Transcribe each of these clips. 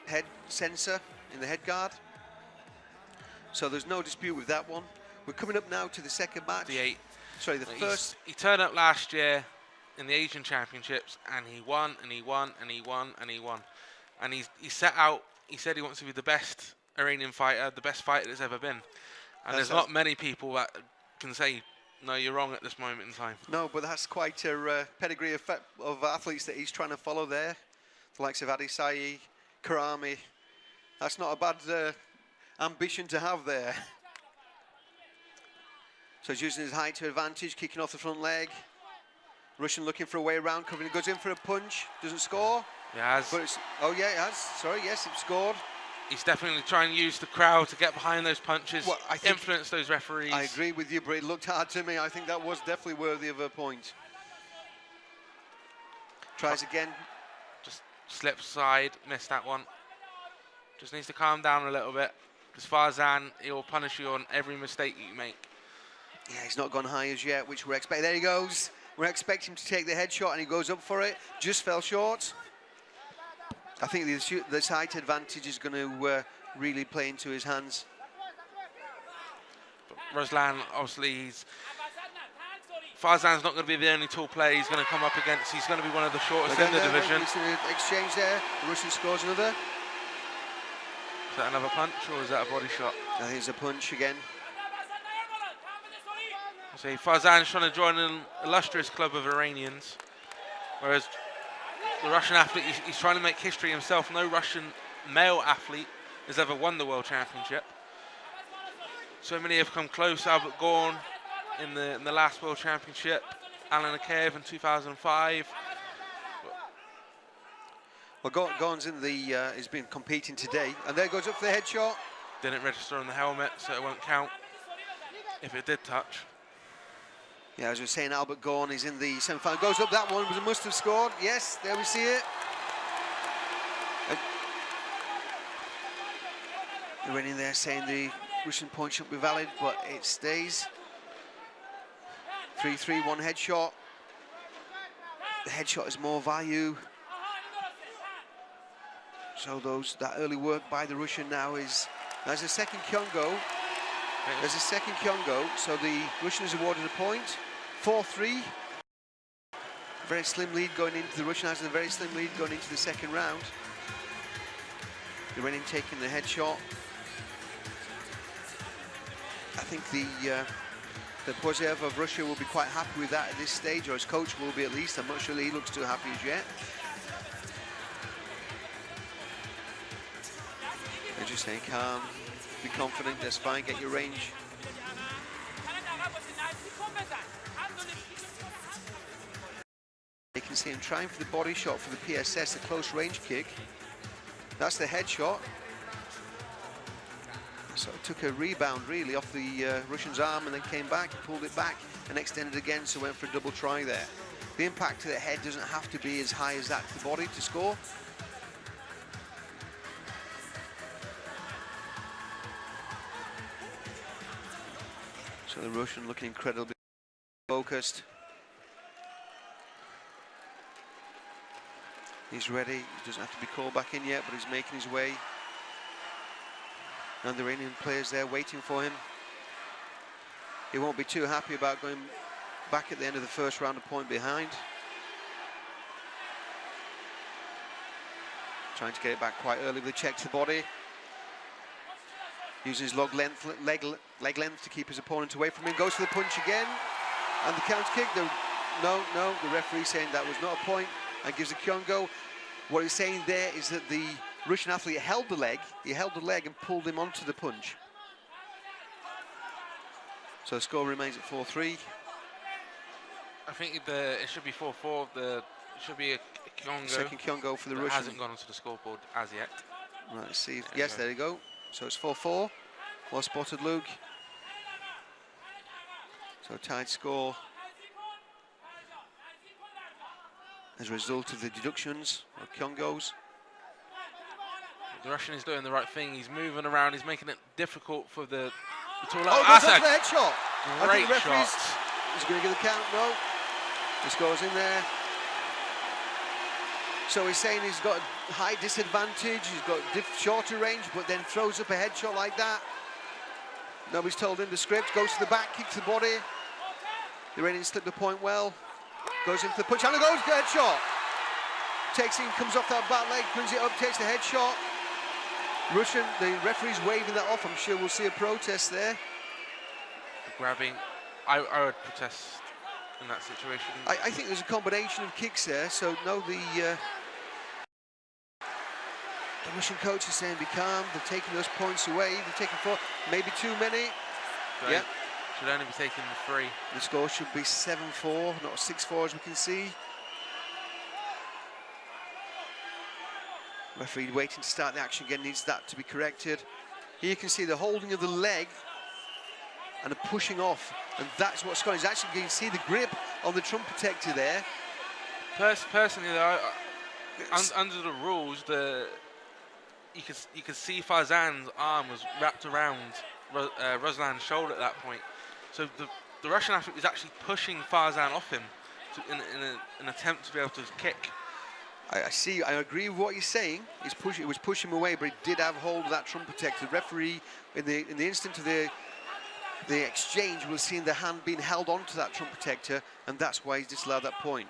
head sensor in the head guard. So there's no dispute with that one. We're coming up now to the second match. Sorry, the first. He turned up last year in the Asian Championships, and he won, and he won, and he won, and he won. And he set out, he said he wants to be the best Iranian fighter, the best fighter there's ever been. And there's not many people that can say, no, you're wrong at this moment in time. No, but that's quite a pedigree of athletes that he's trying to follow there. The likes of Adesai, Karami. That's not a bad ambition to have there. So he's using his height to advantage, kicking off the front leg. Russian looking for a way around, covering, goes in for a punch, doesn't score. He has. But it's, oh yeah, he has. Sorry, yes, it scored. He's definitely trying to use the crowd to get behind those punches, well, influence those referees. I agree with you, but it looked hard to me. I think that was definitely worthy of a point. Tries again. Just slips side, missed that one. Just needs to calm down a little bit, because Farzan, he will punish you on every mistake you make. Yeah, he's not gone high as yet, which we're expecting. There he goes. We're expecting him to take the headshot, and he goes up for it. Just fell short. I think the height advantage is going to really play into his hands. But Ruslan, obviously, Farzan's not going to be the only tall player he's going to come up against. He's going to be one of the shortest in the division. Exchange there. The Russian scores another. Is that another punch, or is that a body shot? I think it's a punch again. So Farzan's trying to join an illustrious club of Iranians, whereas the Russian athlete, he's trying to make history himself. No Russian male athlete has ever won the World Championship. So many have come close. Albert Gorn in the last World Championship, Alan Akayev in 2005. Well, Gorn's in the he's been competing today, and there goes up for the headshot. Didn't register on the helmet, so it won't count if it did touch. Yeah, as we were saying, Albert Gorn is in the semi-final. Goes up, that one must have scored. Yes, there we see it. They went in there saying the Russian point shouldn't be valid, but it stays. 3-3, one headshot. The headshot has more value. So that early work by the Russian now is... There's a second Kyongo. There's a second Kyongo, so the Russian is awarded a point. 4-3. Very slim lead going into the Russian has a very slim lead going into the second round. The Iranian taking the headshot. I think the Poiseev of Russia will be quite happy with that at this stage, or his coach will be at least. I'm not sure he looks too happy as yet. They're just saying calm, be confident, that's fine, get your range. You can see him trying for the body shot for the PSS, the close range kick. That's the headshot. So it took a rebound really off the Russian's arm and then came back, pulled it back and extended again, so went for a double try there. The impact to the head doesn't have to be as high as that to the body to score. So the Russian looking incredibly focused. He's ready, he doesn't have to be called back in yet, but he's making his way. And the Iranian players there waiting for him. He won't be too happy about going back at the end of the first round, a point behind. Trying to get it back quite early with a check to the body. Using his leg length to keep his opponent away from him. Goes for the punch again. And the counter kick. No, the referee saying that was not a point and gives a Kyongo. What he's saying there is that the Russian athlete held the leg. He held the leg and pulled him onto the punch. So the score remains at 4-3. I think it should be 4-4. It should be a Kyongo. Second Kyongo for the Russian. Hasn't gone onto the scoreboard as yet. Right, let's see. Yes, there you go. So it's 4-4. Well spotted, Luke. So tied score as a result of the deductions of Kyongos. The Russian is doing the right thing. He's moving around. He's making it difficult for the tall. Oh, that's a headshot. Great shot. He's going to give the count. No. The score's in there. So he's saying he's got high disadvantage. He's got shorter range, but then throws up a headshot like that. Nobody's told him the script. Goes to the back, kicks the body. The Iranian slipped the point well. Goes into the punch, and it goes, the headshot. Takes him, comes off that back leg, brings it up, takes the headshot. Russian, the referee's waving that off. I'm sure we'll see a protest there. Grabbing, I would protest in that situation. I think there's a combination of kicks there. So no, the Russian coach is saying be calm. They're taking those points away. They're taking 4, maybe too many. So yeah, should only be taking the 3. The score should be 7-4, not 6-4 as we can see. Referee waiting to start the action again, needs that to be corrected. Here you can see the holding of the leg and a pushing off, and that's what's going on. Actually, you can see the grip on the trump protector there. Personally, though, under the rules, you could see Farzan's arm was wrapped around Ruslan's shoulder at that point. So the Russian athlete was actually pushing Farzan off him in an attempt to be able to kick. I see. I agree with what you're saying. It was pushing him away, but it did have hold of that trump protector. The referee, in the instant of the exchange, will see the hand being held onto that trump protector, and that's why he's disallowed that point.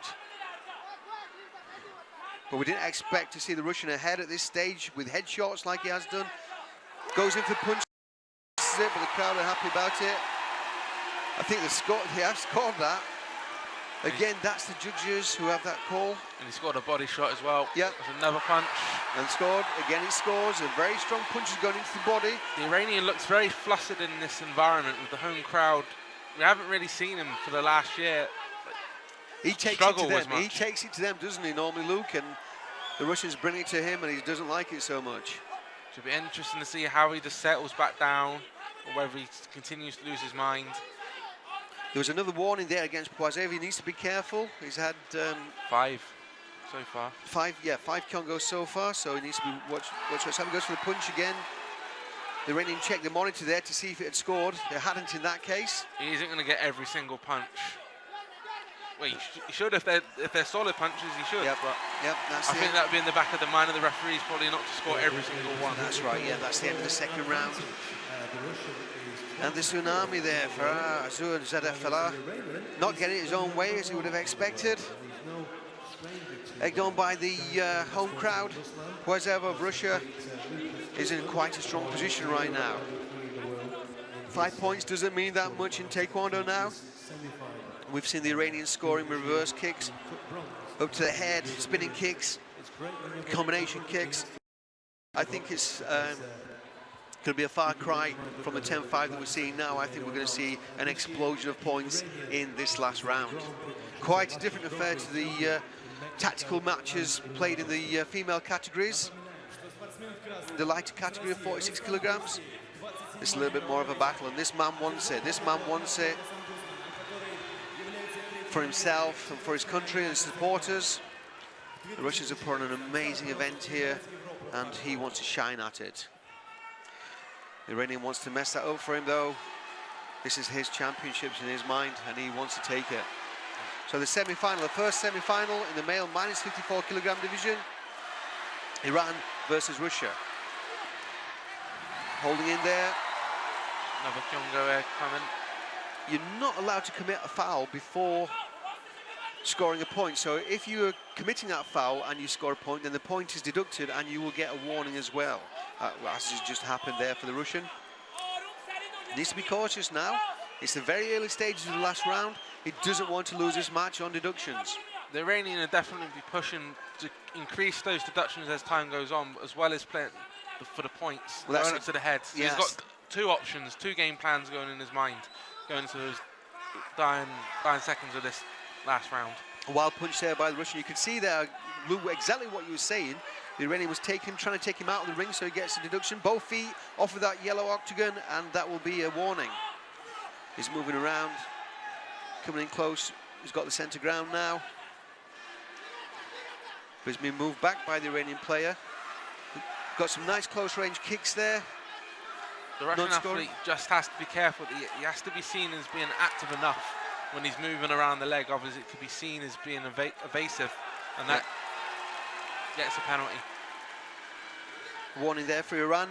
But we didn't expect to see the Russian ahead at this stage with headshots like he has done. Goes in for the punch, but the crowd are happy about it. I think they have scored that. Again, that's the judges who have that call. And he scored a body shot as well. Yep. That's another punch. And scored. Again, he scores. A very strong punch is going into the body. The Iranian looks very flustered in this environment with the home crowd. We haven't really seen him for the last year. He takes it to them. He takes it to them, doesn't he, normally, Luke? And the Russians bring it to him, and he doesn't like it so much. Should be interesting to see how he just settles back down, or whether he continues to lose his mind. There was another warning there against Poiseev. He needs to be careful. He's had 5 so far. 5 Kyongos so far, so he needs to be watch what's happening. Goes for the punch again. The Iranian checked the monitor there to see if it had scored. It hadn't in that case. He isn't going to get every single punch. Well, he should if they're solid punches. He should. Yep. But That's I think that would be in the back of the mind of the referees, probably not to score every single one. That's right. Yeah, that's the end of the second round. And the tsunami there for Ashour and Zadeh Fallah, not getting it his own way as he would have expected. Egged on by the home crowd. Poiseev of Russia is in quite a strong position right now. 5 points doesn't mean that much in Taekwondo now. We've seen the Iranians scoring reverse kicks, up to the head, spinning kicks, combination kicks. I think it's going to be a far cry from the 10-5 that we're seeing now. I think we're going to see an explosion of points in this last round. Quite a different affair to the tactical matches played in the female categories. The lighter category of 46 kilograms. It's a little bit more of a battle, and this man wants it. This man wants it for himself and for his country and his supporters. The Russians have put on an amazing event here, and he wants to shine at it. The Iranian wants to mess that up for him, though. This is his championships in his mind, and he wants to take it. So the semi-final, the first semi-final in the male minus 54 kilogram division. Iran versus Russia. Holding in there. Another Kyongo air coming. You're not allowed to commit a foul before scoring a point. So if you're committing that foul and you score a point, then the point is deducted and you will get a warning as well. As has just happened there for the Russian. Needs to be cautious now. It's the very early stages of the last round. He doesn't want to lose this match on deductions. The Iranian will definitely be pushing to increase those deductions as time goes on, as well as playing for the points, well, going up to the head. So yes. He's got 2 options, 2 game plans going in his mind, going into those dying seconds of this last round. A wild punch there by the Russian. You can see there, Lou, exactly what you were saying. The Iranian was trying to take him out of the ring so he gets a deduction. Both feet off of that yellow octagon, and that will be a warning. He's moving around, coming in close. He's got the centre ground now. But he's been moved back by the Iranian player. Got some nice close range kicks there. The Russian athlete just has to be careful. He has to be seen as being active enough when he's moving around the leg. Otherwise, it could be seen as being evasive, and that gets a penalty. Warning there for Iran.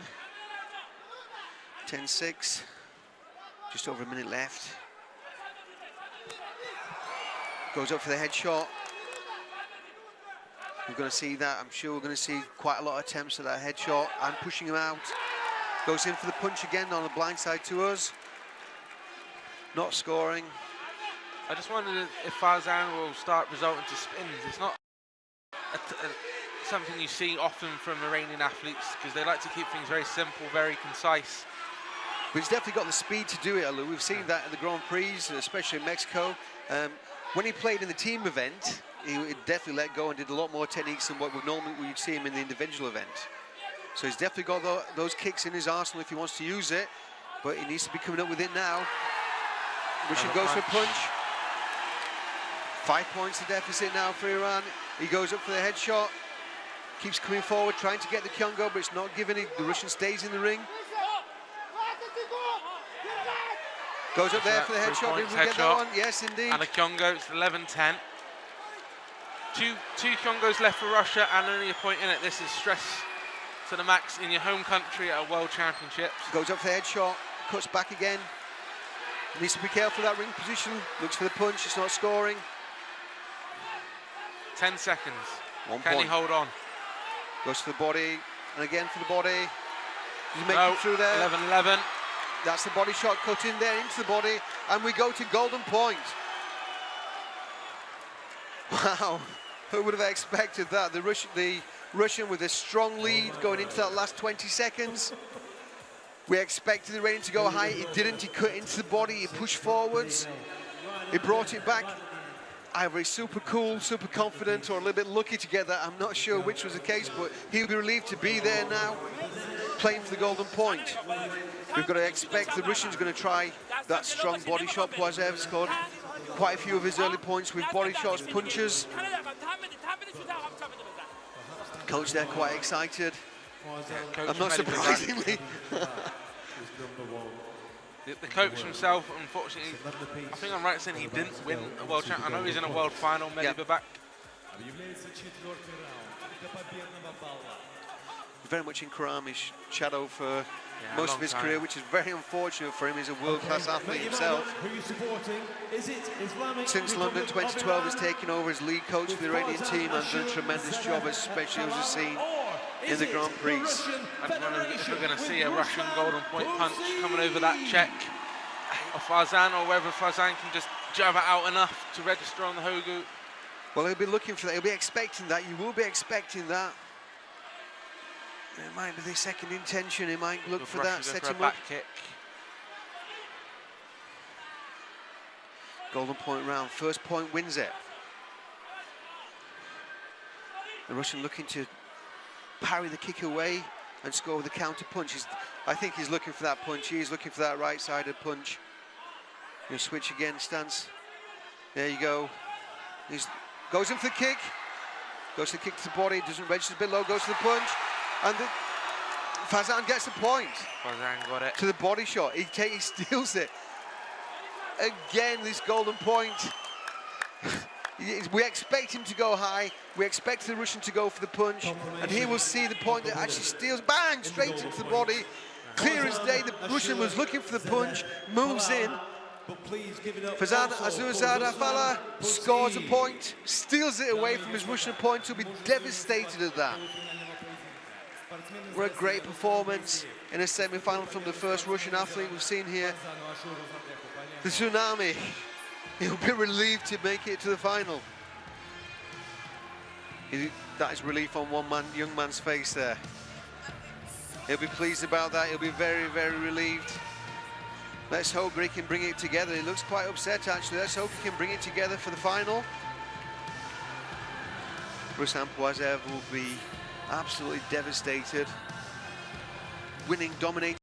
10-6. Just over a minute left. Goes up for the headshot. We're going to see that. I'm sure we're going to see quite a lot of attempts at that headshot and pushing him out. Goes in for the punch again on the blind side to us. Not scoring. I just wondered if Farzan will start resulting to spins. It's not something you see often from Iranian athletes because they like to keep things very simple, very concise. But he's definitely got the speed to do it, Alou. We've seen that at the Grand Prix, especially in Mexico. When he played in the team event, he definitely let go and did a lot more techniques than what we'd see him in the individual event. So he's definitely got those kicks in his arsenal if he wants to use it, but he needs to be coming up with it now. Ruslan goes for a punch. 5 points the deficit now for Iran. He goes up for the headshot. Keeps coming forward, trying to get the Kyongo, but it's not giving it. The Russian stays in the ring. Goes up there for the headshot. Did we get that one? Yes, indeed. And a Kyongo, it's 11-10. Two Kyongos left for Russia and only a point in it. This is stress to the max in your home country at a World Championships. Goes up for the headshot, cuts back again. Needs to be careful of that ring position. Looks for the punch, it's not scoring. 10 seconds. 1 Can point. he hold on? Goes for the body, and again for the body. Does he make No, it through there? 11-11. That's the body shot cut in there into the body, and we go to golden point. Wow, who would have expected that? The Russian with a strong lead going into that last 20 seconds. We expected the Iranian to go high, he didn't, he cut into the body, he pushed forwards. He brought it back. Either he's super cool, super confident, or a little bit lucky to get that. I'm not sure which was the case, but he'll be relieved to be there now, playing for the golden point. We've got to expect the Russian's going to try that strong body shot. Poiseev scored quite a few of his early points with body shots, punches. Coach there quite excited. Yeah, I'm not surprisingly. The coach himself, unfortunately, I think I'm right in saying he didn't win a world champion. I know he's in a world final, maybe back. Very much in Karami's shadow for most of his career, which is very unfortunate for him. He's a world-class athlete himself. Since London 2012, he's taken over as lead coach for the Iranian team and done a tremendous job, especially as we've seen in the Grand Prix. I don't know if we're going to see a Russian golden point punch coming over that check of Farzan, or whether Farzan can just jab it out enough to register on the Hogu. Well, he'll be looking for that. He'll be expecting that. You will be expecting that. It might be the second intention. He might look for that, set him up. Kick. Golden point round. First point wins it. The Russian looking to parry the kick away and score with a counter punch. I think he's looking for that punch. He's looking for that right-sided punch. He'll switch again, stance. There you go. Goes in for the kick. Goes to the kick to the body. Doesn't register a bit low. Goes to the punch. And Farzan gets the point. Farzan got it. To the body shot. He steals it. Again, this golden point. We expect him to go high. We expect the Russian to go for the punch. And here we'll see the point that actually steals. Bang! Straight into the body. Clear as day. The Russian was looking for the punch. Moves in. Farzan, Ashour, Zadeh, Fallah scores a point. Steals it away from his Russian opponent. He'll be devastated at that. What a great performance in a semi-final from the first Russian athlete we've seen here. The tsunami. He'll be relieved to make it to the final. That is relief on young man's face there. He'll be pleased about that. He'll be very, very relieved. Let's hope he can bring it together. He looks quite upset, actually. Let's hope he can bring it together for the final. Ruslan Poiseev will be absolutely devastated. Winning, dominating.